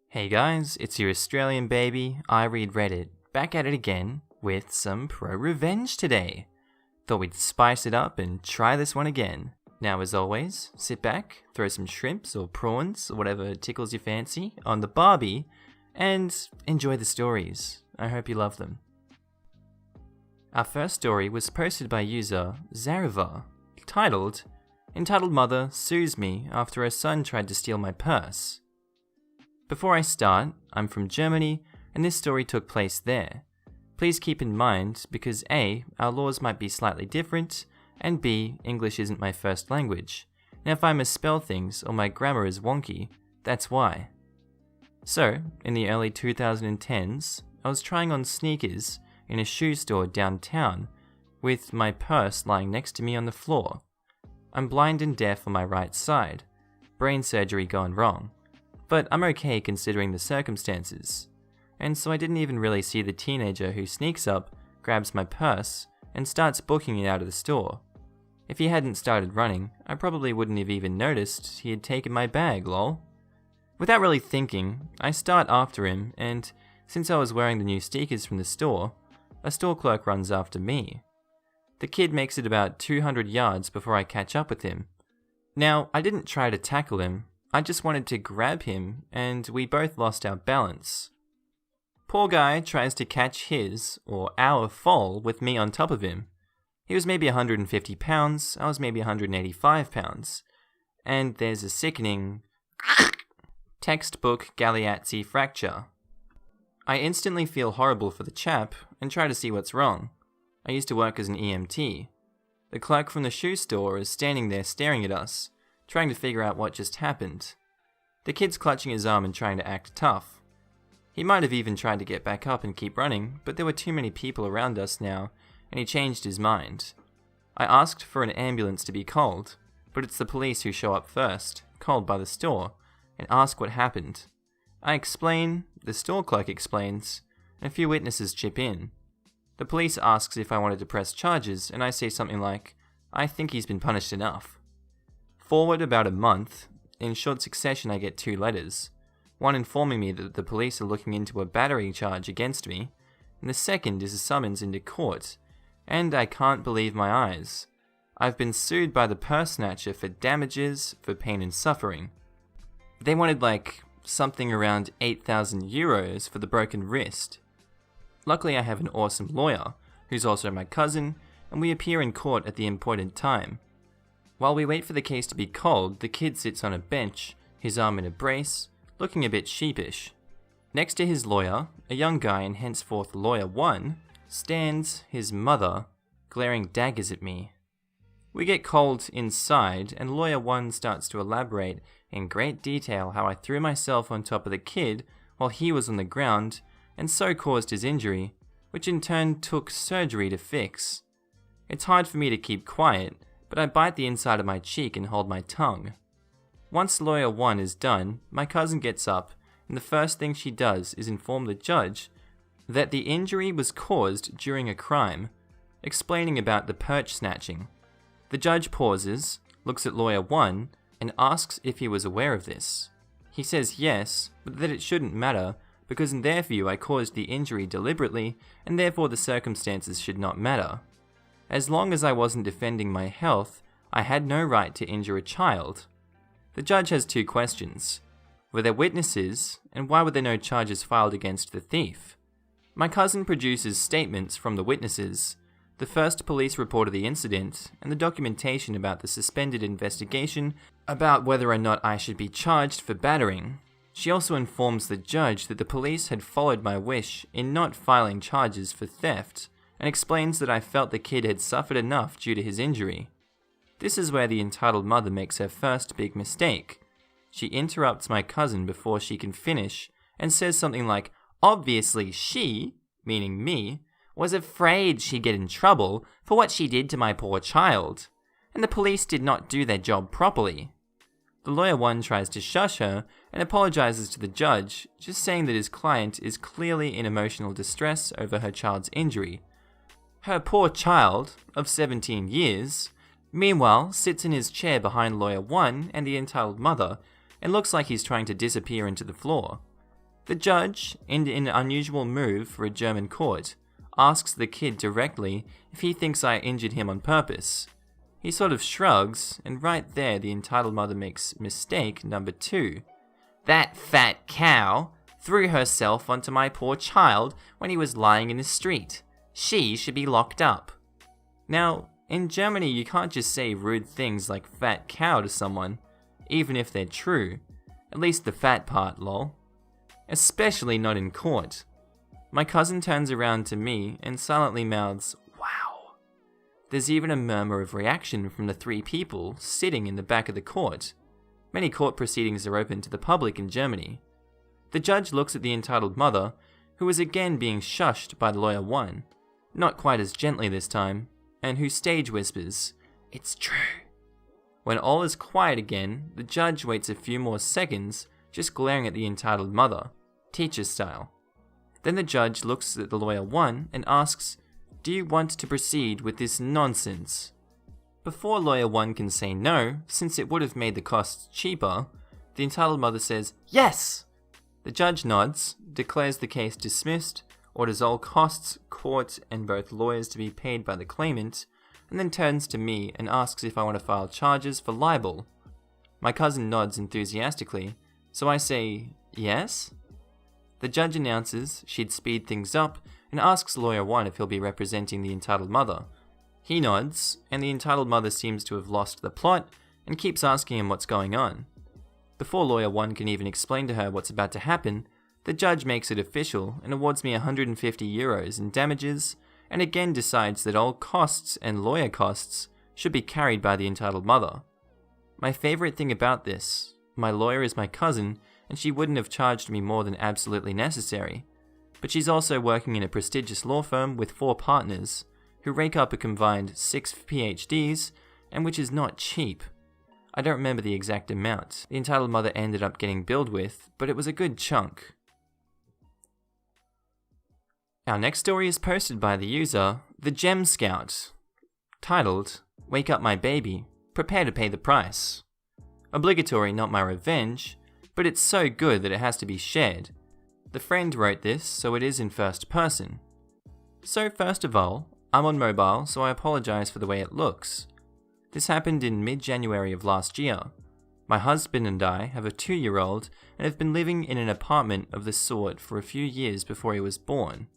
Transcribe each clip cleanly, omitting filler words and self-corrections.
Hey guys, it's your Australian baby, I read Reddit, back at it again with some ProRevenge today. Thought we'd spice it up and try this one again. Now as always, sit back, throw some shrimps or prawns or whatever tickles your fancy on the barbie, and enjoy the stories. I hope you love them. Our first story was posted by user Zariva, titled, "Entitled Mother Sues Me After Her Son Tried to Steal My Purse." Before I start, I'm from Germany, and this story took place there. Please keep in mind, because A, our laws might be slightly different, and B, English isn't my first language, and if I misspell things or my grammar is wonky, that's why. So, in the early 2010s, I was trying on sneakers in a shoe store downtown, with my purse lying next to me on the floor. I'm blind and deaf on my right side, brain surgery gone wrong. But I'm okay considering the circumstances, and so I didn't even really see the teenager who sneaks up, grabs my purse, and starts booking it out of the store. If he hadn't started running, I probably wouldn't have even noticed he had taken my bag, lol. Without really thinking, I start after him, and since I was wearing the new sneakers from the store, a store clerk runs after me. The kid makes it about 200 yards before I catch up with him. Now, I didn't try to tackle him, I just wanted to grab him, and we both lost our balance. Poor guy tries to catch his, or our, fall with me on top of him. He was maybe 150 pounds, I was maybe 185 pounds. And there's a sickening textbook Galeazzi fracture. I instantly feel horrible for the chap, and try to see what's wrong. I used to work as an EMT. The clerk from the shoe store is standing there staring at us, trying to figure out what just happened. The kid's clutching his arm and trying to act tough. He might have even tried to get back up and keep running, but there were too many people around us now, and he changed his mind. I asked for an ambulance to be called, but it's the police who show up first, called by the store, and ask what happened. I explain, the store clerk explains, and a few witnesses chip in. The police asks if I wanted to press charges, and I say something like, "I think he's been punished enough." Forward about a month, in short succession I get 2 letters, one informing me that the police are looking into a battery charge against me, and the second is a summons into court, and I can't believe my eyes. I've been sued by the purse snatcher for damages for pain and suffering. They wanted something around 8,000 euros for the broken wrist. Luckily I have an awesome lawyer, who's also my cousin, and we appear in court at the appointed time. While we wait for the case to be called, the kid sits on a bench, his arm in a brace, looking a bit sheepish. Next to his lawyer, a young guy and henceforth Lawyer 1, stands his mother, glaring daggers at me. We get called inside, and Lawyer 1 starts to elaborate in great detail how I threw myself on top of the kid while he was on the ground, and so caused his injury, which in turn took surgery to fix. It's hard for me to keep quiet, but I bite the inside of my cheek and hold my tongue. Once Lawyer 1 is done, my cousin gets up, and the first thing she does is inform the judge that the injury was caused during a crime, explaining about the purse snatching. The judge pauses, looks at Lawyer 1, and asks if he was aware of this. He says yes, but that it shouldn't matter, because in their view I caused the injury deliberately, and therefore the circumstances should not matter. As long as I wasn't defending my health, I had no right to injure a child. The judge has 2 questions. Were there witnesses, and why were there no charges filed against the thief? My cousin produces statements from the witnesses, the first police report of the incident, and the documentation about the suspended investigation about whether or not I should be charged for battering. She also informs the judge that the police had followed my wish in not filing charges for theft, and explains that I felt the kid had suffered enough due to his injury. This is where the entitled mother makes her first big mistake. She interrupts my cousin before she can finish, and says something like, "Obviously she," meaning me, "was afraid she'd get in trouble for what she did to my poor child, and the police did not do their job properly." The Lawyer 1 tries to shush her, and apologizes to the judge, just saying that his client is clearly in emotional distress over her child's injury. Her poor child, of 17 years, meanwhile sits in his chair behind Lawyer 1 and the entitled mother, and looks like he's trying to disappear into the floor. The judge, in an unusual move for a German court, asks the kid directly if he thinks I injured him on purpose. He sort of shrugs, and right there the entitled mother makes mistake number 2. That fat cow threw herself onto my poor child when he was lying in the street. She should be locked up. Now, in Germany you can't just say rude things like fat cow to someone, even if they're true. At least the fat part, lol. Especially not in court. My cousin turns around to me and silently mouths, "Wow." There's even a murmur of reaction from the 3 people sitting in the back of the court. Many court proceedings are open to the public in Germany. The judge looks at the entitled mother, who is again being shushed by the lawyer 1, not quite as gently this time, and who stage whispers, "It's true." When all is quiet again, the judge waits a few more seconds, just glaring at the entitled mother, teacher style. Then the judge looks at the lawyer 1 and asks, "Do you want to proceed with this nonsense?" Before lawyer 1 can say no, since it would have made the costs cheaper, the entitled mother says, "Yes!" The judge nods, declares the case dismissed, orders all costs, court, and both lawyers to be paid by the claimant, and then turns to me and asks if I want to file charges for libel. My cousin nods enthusiastically, so I say, "Yes?" The judge announces she'd speed things up and asks lawyer 1 if he'll be representing the entitled mother. He nods, and the entitled mother seems to have lost the plot and keeps asking him what's going on. Before lawyer 1 can even explain to her what's about to happen, the judge makes it official and awards me €150 in damages, and again decides that all costs and lawyer costs should be carried by the entitled mother. My favorite thing about this, my lawyer is my cousin, and she wouldn't have charged me more than absolutely necessary. But she's also working in a prestigious law firm with 4 partners, who rake up a combined 6 PhDs, and which is not cheap. I don't remember the exact amount the entitled mother ended up getting billed with, but it was a good chunk. Our next story is posted by the user, TheGemScout, titled, "Wake Up My Baby, Prepare to Pay the Price." Obligatory, not my revenge, but it's so good that it has to be shared. The friend wrote this, so it is in first person. So first of all, I'm on mobile, so I apologize for the way it looks. This happened in mid-January of last year. My husband and I have a 2-year-old and have been living in an apartment of this sort for a few years before he was born.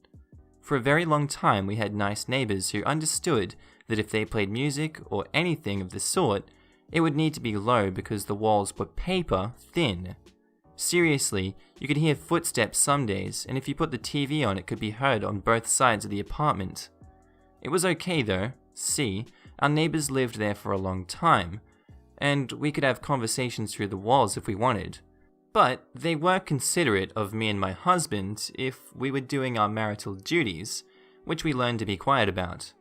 For a very long time we had nice neighbors who understood that if they played music or anything of the sort, it would need to be low because the walls were paper thin. Seriously, you could hear footsteps some days, and if you put the TV on it could be heard on both sides of the apartment. It was okay though. See, our neighbors lived there for a long time, and we could have conversations through the walls if we wanted. But they were considerate of me and my husband if we were doing our marital duties, which we learned to be quiet about.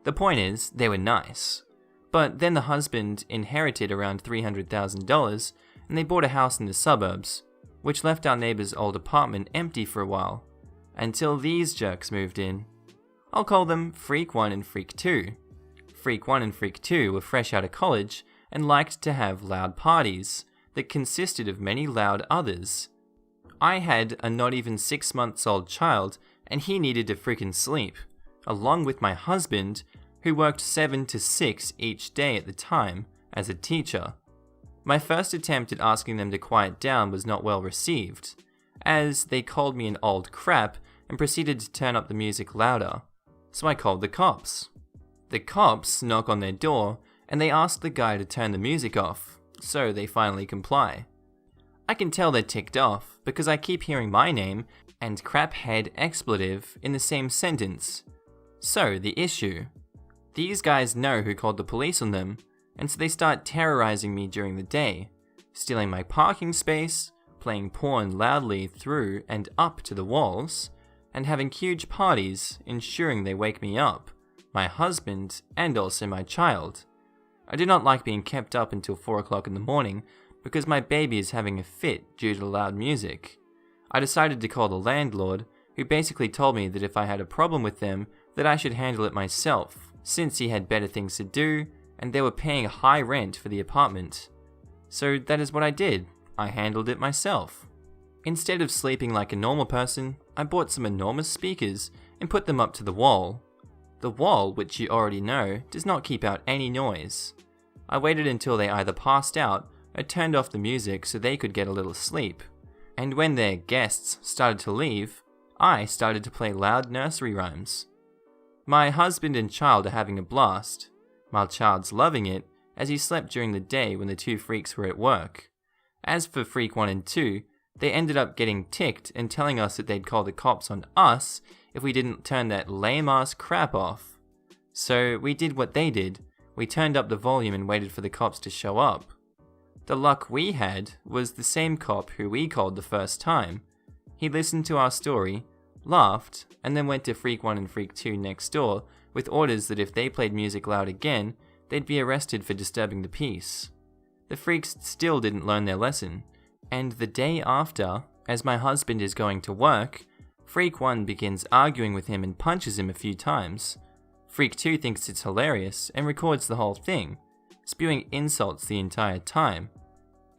The point is, they were nice. But then the husband inherited around $300,000, and they bought a house in the suburbs, which left our neighbor's old apartment empty for a while, until these jerks moved in. I'll call them Freak 1 and Freak 2. Freak 1 and Freak 2 were fresh out of college and liked to have loud parties that consisted of many loud others. I had a not even 6 months old child, and he needed to frickin' sleep, along with my husband, who worked 7 to 6 each day at the time as a teacher. My first attempt at asking them to quiet down was not well received, as they called me an old crap and proceeded to turn up the music louder, so I called the cops. The cops knock on their door, and they ask the guy to turn the music off, so they finally comply. I can tell they're ticked off, because I keep hearing my name and craphead expletive in the same sentence. So, the issue. These guys know who called the police on them, and so they start terrorizing me during the day, stealing my parking space, playing porn loudly through and up to the walls, and having huge parties, ensuring they wake me up, my husband, and also my child. I do not like being kept up until 4 o'clock in the morning, because my baby is having a fit due to loud music. I decided to call the landlord, who basically told me that if I had a problem with them, that I should handle it myself, since he had better things to do, and they were paying high rent for the apartment. So that is what I did. I handled it myself. Instead of sleeping like a normal person, I bought some enormous speakers and put them up to the wall. The wall, which you already know, does not keep out any noise. I waited until they either passed out or turned off the music so they could get a little sleep. And when their guests started to leave, I started to play loud nursery rhymes. My husband and child are having a blast. My child's loving it, as he slept during the day when the two freaks were at work. As for Freak 1 and 2, they ended up getting ticked and telling us that they'd call the cops on us if we didn't turn that lame-ass crap off. So we did what they did. We turned up the volume and waited for the cops to show up. The luck we had was the same cop who we called the first time. He listened to our story, laughed, and then went to Freak 1 and Freak 2 next door with orders that if they played music loud again, they'd be arrested for disturbing the peace. The freaks still didn't learn their lesson, and the day after, as my husband is going to work, Freak 1 begins arguing with him and punches him a few times. Freak 2 thinks it's hilarious and records the whole thing, spewing insults the entire time.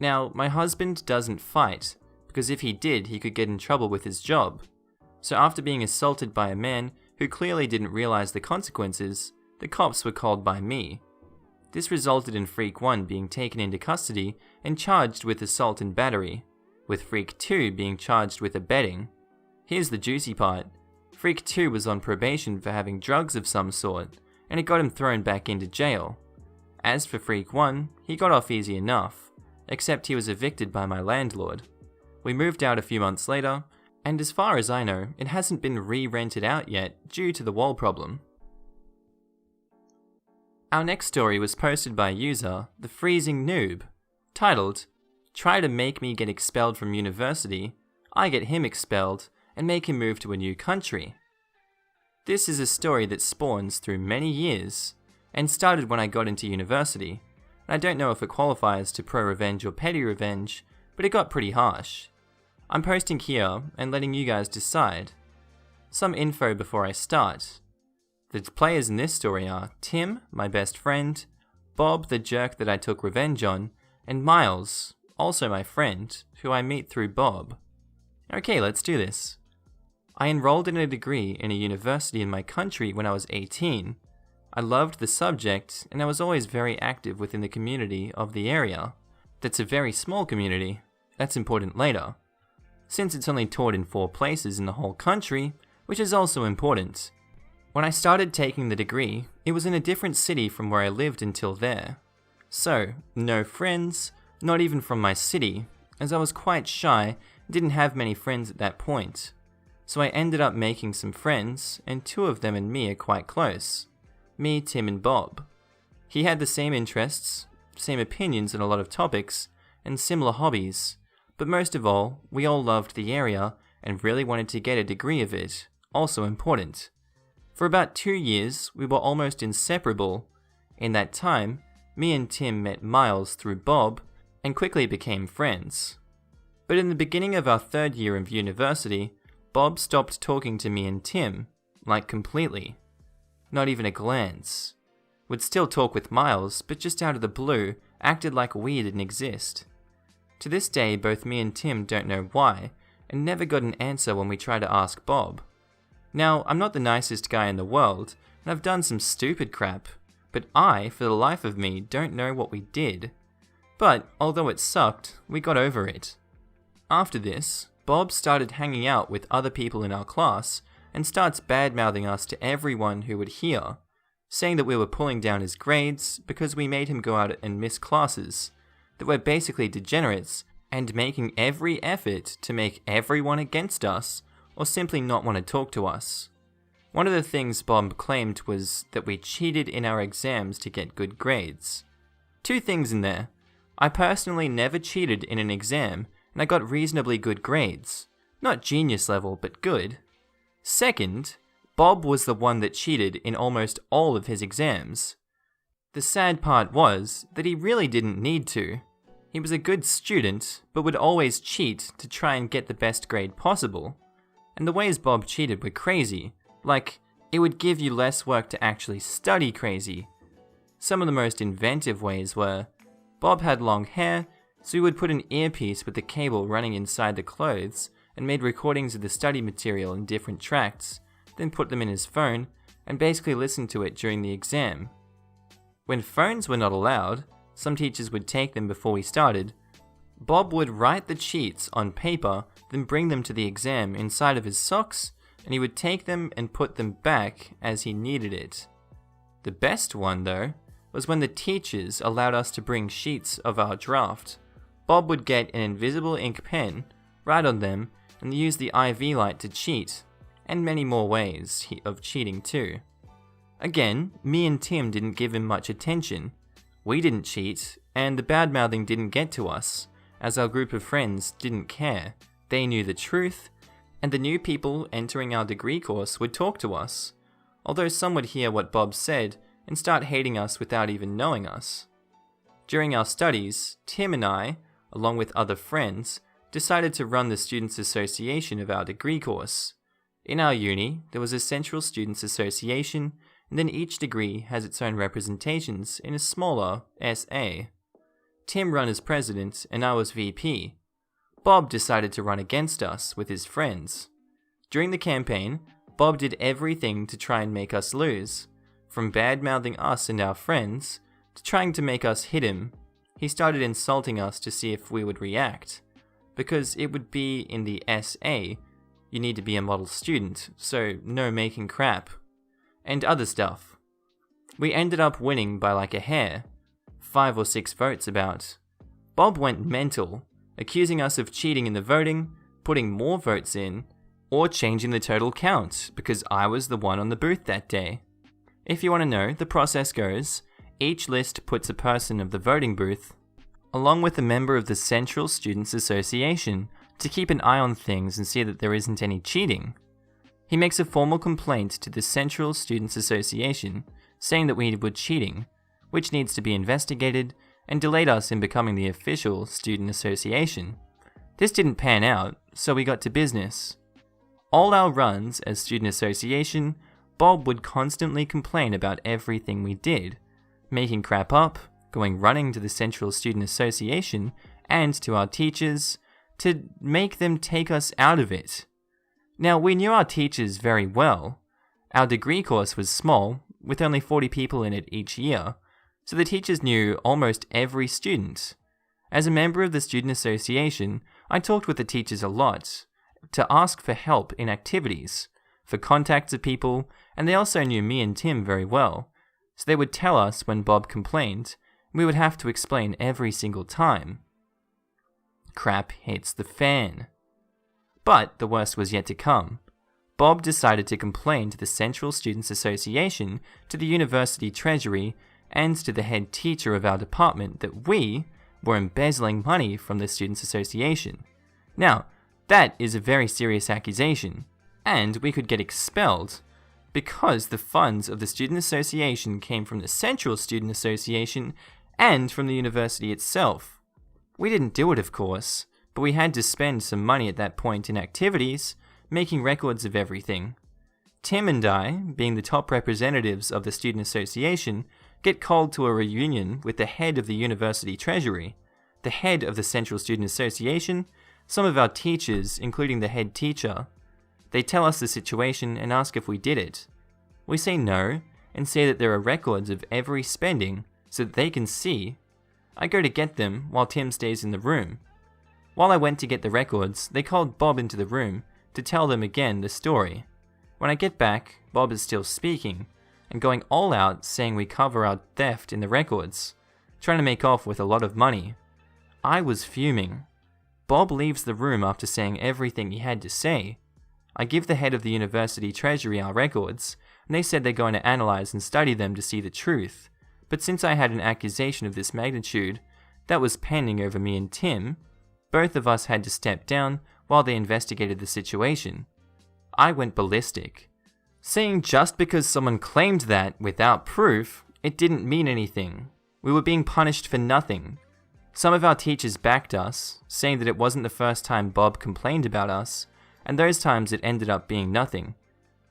Now, my husband doesn't fight, because if he did, he could get in trouble with his job. So after being assaulted by a man who clearly didn't realize the consequences, the cops were called by me. This resulted in Freak 1 being taken into custody and charged with assault and battery, with Freak 2 being charged with abetting. Here's the juicy part. Freak 2 was on probation for having drugs of some sort, and it got him thrown back into jail. As for Freak 1, he got off easy enough, except he was evicted by my landlord. We moved out a few months later, and as far as I know, it hasn't been re-rented out yet due to the wall problem. Our next story was posted by user TheFreezingNoob, titled, "Try to make me get expelled from university, I get him expelled, and make him move to a new country." This is a story that spawns through many years, and started when I got into university. I don't know if it qualifies to ProRevenge or Petty Revenge, but it got pretty harsh. I'm posting here and letting you guys decide. Some info before I start. The players in this story are Tim, my best friend, Bob, the jerk that I took revenge on, and Miles, also my friend, who I meet through Bob. Okay, let's do this. I enrolled in a degree in a university in my country when I was 18. I loved the subject, and I was always very active within the community of the area. That's a very small community. That's important later, since it's only taught in 4 places in the whole country, which is also important. When I started taking the degree, it was in a different city from where I lived until there. So, no friends, not even from my city, as I was quite shy and didn't have many friends at that point. So I ended up making some friends, and 2 of them and me are quite close. Me, Tim, and Bob. He had the same interests, same opinions on a lot of topics, and similar hobbies, but most of all, we all loved the area and really wanted to get a degree of it, also important. For about 2 years, we were almost inseparable. In that time, me and Tim met Miles through Bob, and quickly became friends. But in the beginning of our 3rd year of university, Bob stopped talking to me and Tim, like completely. Not even a glance. Would still talk with Miles, but just out of the blue, acted like we didn't exist. To this day, both me and Tim don't know why, and never got an answer when we tried to ask Bob. Now, I'm not the nicest guy in the world, and I've done some stupid crap, but I, for the life of me, don't know what we did. But, although it sucked, we got over it. After this, Bob started hanging out with other people in our class, and starts bad-mouthing us to everyone who would hear, saying that we were pulling down his grades because we made him go out and miss classes, that we're basically degenerates, and making every effort to make everyone against us, or simply not want to talk to us. One of the things Bob claimed was that we cheated in our exams to get good grades. 2 things in there. I personally never cheated in an exam, and I got reasonably good grades. Not genius level, but good. Second, Bob was the one that cheated in almost all of his exams. The sad part was that he really didn't need to. He was a good student, but would always cheat to try and get the best grade possible. And the ways Bob cheated were crazy, like, it would give you less work to actually study crazy. Some of the most inventive ways were, Bob had long hair, So we would put an earpiece with the cable running inside the clothes and made recordings of the study material in different tracts, then put them in his phone and basically listened to it during the exam. When phones were not allowed, some teachers would take them before we started. Bob would write the cheats on paper, then bring them to the exam inside of his socks, and he would take them and put them back as he needed it. The best one, though, was when the teachers allowed us to bring sheets of our draft. Bob would get an invisible ink pen, write on them, and use the IV light to cheat, and many more ways of cheating too. Again, me and Tim didn't give him much attention. We didn't cheat, and the bad-mouthing didn't get to us, as our group of friends didn't care. They knew the truth, and the new people entering our degree course would talk to us, although some would hear what Bob said and start hating us without even knowing us. During our studies, Tim and I, along with other friends, decided to run the Students' Association of our degree course. In our uni, there was a Central Students' Association, and then each degree has its own representations in a smaller SA. Tim ran as president, and I was VP. Bob decided to run against us with his friends. During the campaign, Bob did everything to try and make us lose, from bad-mouthing us and our friends, to trying to make us hit him. He started insulting us to see if we would react, because it would be in the SA, you need to be a model student, so no making crap, and other stuff. We ended up winning by like a hair, 5 or 6 votes about. Bob went mental, accusing us of cheating in the voting, putting more votes in, or changing the total count, because I was the one on the booth that day. If you want to know, the process goes, each list puts a person of the voting booth, along with a member of the Central Students' Association, to keep an eye on things and see that there isn't any cheating. He makes a formal complaint to the Central Students' Association, saying that we were cheating, which needs to be investigated, and delayed us in becoming the official student association. This didn't pan out, so we got to business. All our runs as student association, Bob would constantly complain about everything we did, making crap up, going running to the Central Student Association and to our teachers to make them take us out of it. Now, we knew our teachers very well. Our degree course was small, with only 40 people in it each year, so the teachers knew almost every student. As a member of the student association, I talked with the teachers a lot, to ask for help in activities, for contacts of people, and they also knew me and Tim very well, so they would tell us when Bob complained, and we would have to explain every single time. Crap hits the fan. But the worst was yet to come. Bob decided to complain to the Central Students Association, to the university treasury, and to the head teacher of our department that we were embezzling money from the Students' Association. Now, that is a very serious accusation, and we could get expelled, because the funds of the Student Association came from the Central Student Association and from the university itself. We didn't do it, of course, but we had to spend some money at that point in activities, making records of everything. Tim and I, being the top representatives of the Student Association, get called to a reunion with the head of the university treasury, the head of the Central Student Association, some of our teachers, including the head teacher. They tell us the situation and ask if we did it. We say no, and say that there are records of every spending, so that they can see. I go to get them while Tim stays in the room. While I went to get the records, they called Bob into the room to tell them again the story. When I get back, Bob is still speaking, and going all out saying we cover our theft in the records, trying to make off with a lot of money. I was fuming. Bob leaves the room after saying everything he had to say. I give the head of the university treasury our records, and they said they're going to analyze and study them to see the truth. But since I had an accusation of this magnitude that was pending over me and Tim, both of us had to step down while they investigated the situation. I went ballistic, saying just because someone claimed that without proof, it didn't mean anything. We were being punished for nothing. Some of our teachers backed us, saying that it wasn't the first time Bob complained about us, and those times it ended up being nothing.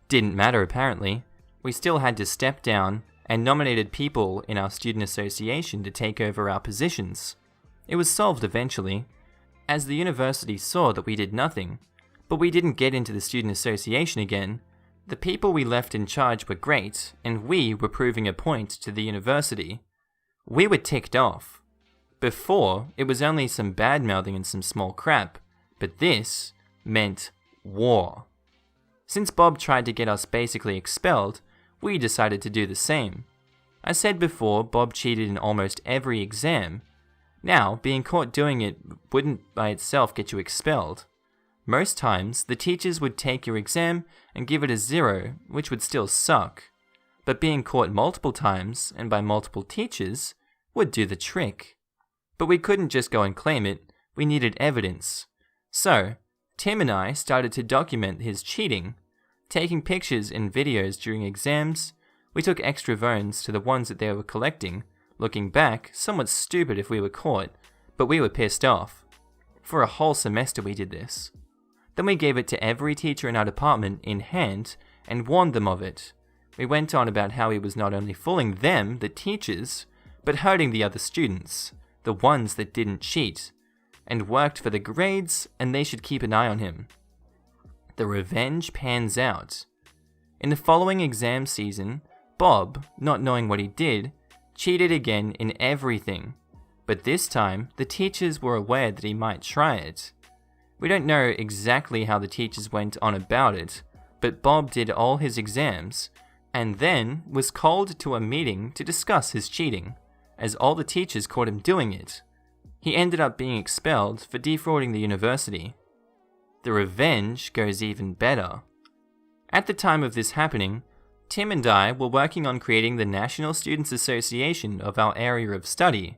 Didn't matter apparently. We still had to step down and nominated people in our student association to take over our positions. It was solved eventually, as the university saw that we did nothing, but we didn't get into the student association again. The people we left in charge were great, and we were proving a point to the university. We were ticked off. Before, it was only some bad-mouthing and some small crap, but this meant war. Since Bob tried to get us basically expelled, we decided to do the same. I said before, Bob cheated in almost every exam. Now, being caught doing it wouldn't by itself get you expelled. Most times, the teachers would take your exam and give it a 0, which would still suck. But being caught multiple times, and by multiple teachers, would do the trick. But we couldn't just go and claim it, we needed evidence. So, Tim and I started to document his cheating, taking pictures and videos during exams. We took extra vones to the ones that they were collecting. Looking back, somewhat stupid if we were caught, but we were pissed off. For a whole semester we did this. Then we gave it to every teacher in our department in hand and warned them of it. We went on about how he was not only fooling them, the teachers, but hurting the other students, the ones that didn't cheat, and worked for the grades, and they should keep an eye on him. The revenge pans out. In the following exam season, Bob, not knowing what he did, cheated again in everything, but this time the teachers were aware that he might try it. We don't know exactly how the teachers went on about it, but Bob did all his exams, and then was called to a meeting to discuss his cheating, as all the teachers caught him doing it. He ended up being expelled for defrauding the university. The revenge goes even better. At the time of this happening, Tim and I were working on creating the National Students Association of our area of study.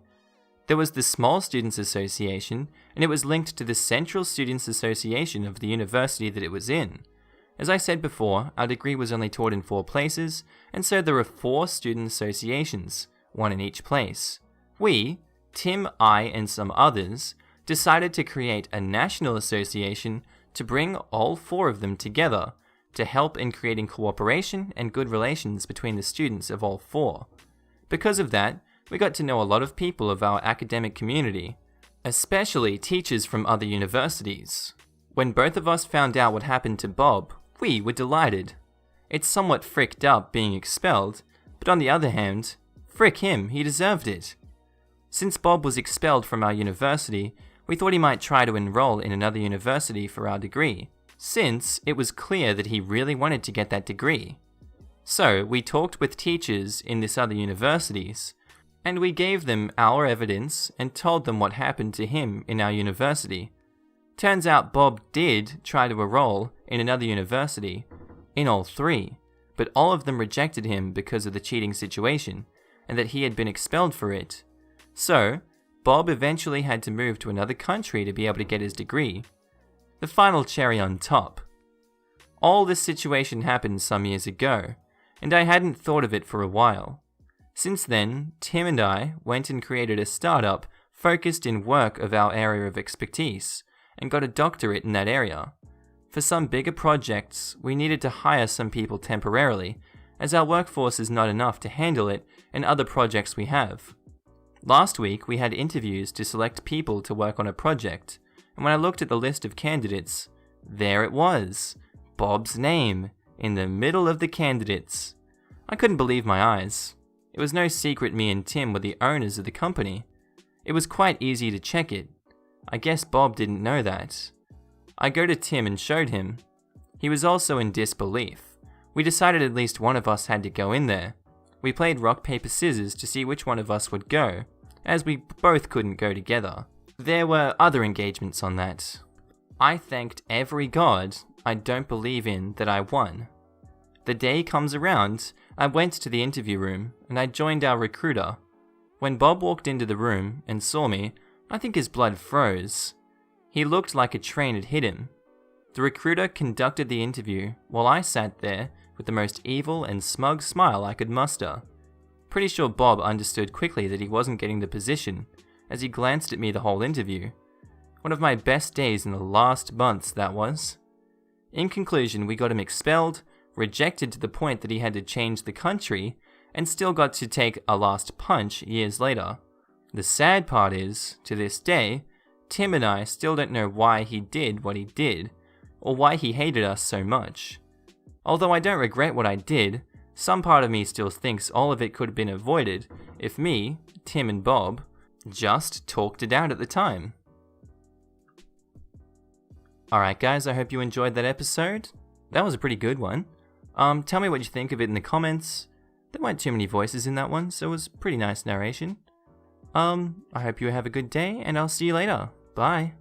There was the Small Students Association, and it was linked to the Central Students Association of the university that it was in. As I said before, our degree was only taught in 4 places, and so there were 4 student associations, 1 in each place. We, Tim, I, and some others, decided to create a national association to bring all 4 of them together, to help in creating cooperation and good relations between the students of all 4. Because of that, we got to know a lot of people of our academic community, especially teachers from other universities. When both of us found out what happened to Bob, we were delighted. It's somewhat fricked up being expelled, but on the other hand, frick him, he deserved it. Since Bob was expelled from our university, we thought he might try to enroll in another university for our degree, since it was clear that he really wanted to get that degree. So we talked with teachers in this other universities, and we gave them our evidence and told them what happened to him in our university. Turns out Bob did try to enroll in another university, in all 3, but all of them rejected him because of the cheating situation, and that he had been expelled for it. So, Bob eventually had to move to another country to be able to get his degree. The final cherry on top. All this situation happened some years ago, and I hadn't thought of it for a while. Since then, Tim and I went and created a startup focused in work of our area of expertise, and got a doctorate in that area. For some bigger projects, we needed to hire some people temporarily, as our workforce is not enough to handle it and other projects we have. Last week, we had interviews to select people to work on a project, and when I looked at the list of candidates, there it was, Bob's name, in the middle of the candidates. I couldn't believe my eyes. It was no secret me and Tim were the owners of the company. It was quite easy to check it. I guess Bob didn't know that. I go to Tim and showed him. He was also in disbelief. We decided at least one of us had to go in there. We played rock, paper, scissors to see which one of us would go, as we both couldn't go together. There were other engagements on that. I thanked every god I don't believe in that I won. The day comes around, I went to the interview room and I joined our recruiter. When Bob walked into the room and saw me, I think his blood froze. He looked like a train had hit him. The recruiter conducted the interview while I sat there with the most evil and smug smile I could muster. Pretty sure Bob understood quickly that he wasn't getting the position, as he glanced at me the whole interview. One of my best days in the last months, that was. In conclusion, we got him expelled, rejected to the point that he had to change the country, and still got to take a last punch years later. The sad part is, to this day, Tim and I still don't know why he did what he did, or why he hated us so much. Although I don't regret what I did, some part of me still thinks all of it could have been avoided if me, Tim and Bob, just talked it out at the time. Alright guys, I hope you enjoyed that episode. That was a pretty good one. Tell me what you think of it in the comments. There weren't too many voices in that one, so it was pretty nice narration. I hope you have a good day, and I'll see you later. Bye.